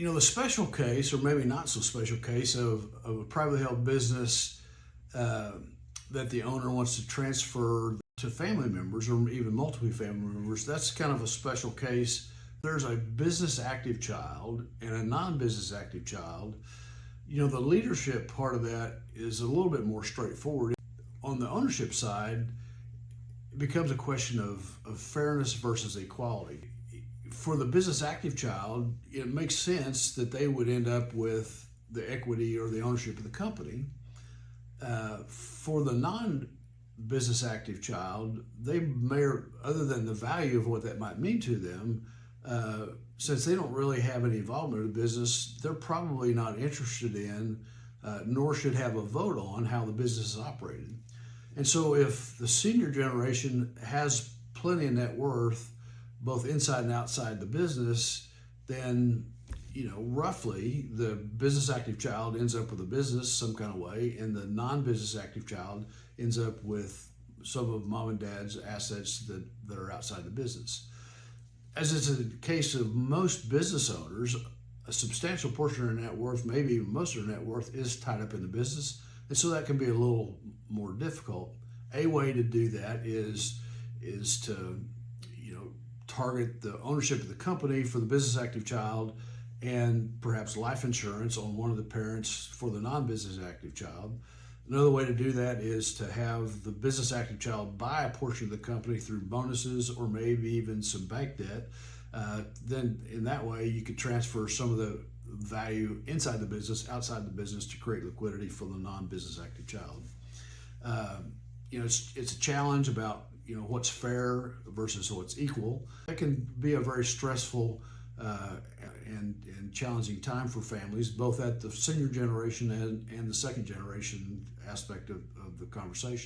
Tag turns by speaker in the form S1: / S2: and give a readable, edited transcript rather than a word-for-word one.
S1: The special case, or maybe not so special case, of a privately held business uh, that the owner wants to transfer to family members or even multiple family members, that's kind of a special case. There's a business active child and a non business active child. The leadership part of that is a little bit more straightforward. On the ownership side, it becomes a question of fairness versus equality. For the business active child, it makes sense that they would end up with the equity or the ownership of the company. For the non business active child, they may, other than the value of what that might mean to them, since they don't really have any involvement in the business, they're probably not interested in, nor should have a vote on how the business is operated. And so, if the senior generation has plenty of net worth, both inside and outside the business, then roughly the business active child ends up with a business some kind of way, and the non-business active child ends up with some of mom and dad's assets that are outside the business. As is the case of most business owners, a substantial portion of their net worth, maybe even most of their net worth, is tied up in the business, and so that can be a little more difficult. A way to do that is to target the ownership of the company for the business active child, and perhaps life insurance on one of the parents for the non-business active child. Another way to do that is to have the business active child buy a portion of the company through bonuses or maybe even some bank debt. Then in that way, you could transfer some of the value inside the business, outside the business, to create liquidity for the non-business active child. It's a challenge about what's fair versus what's equal. That can be a very stressful and challenging time for families, both at the senior generation and the second generation aspect of the conversation.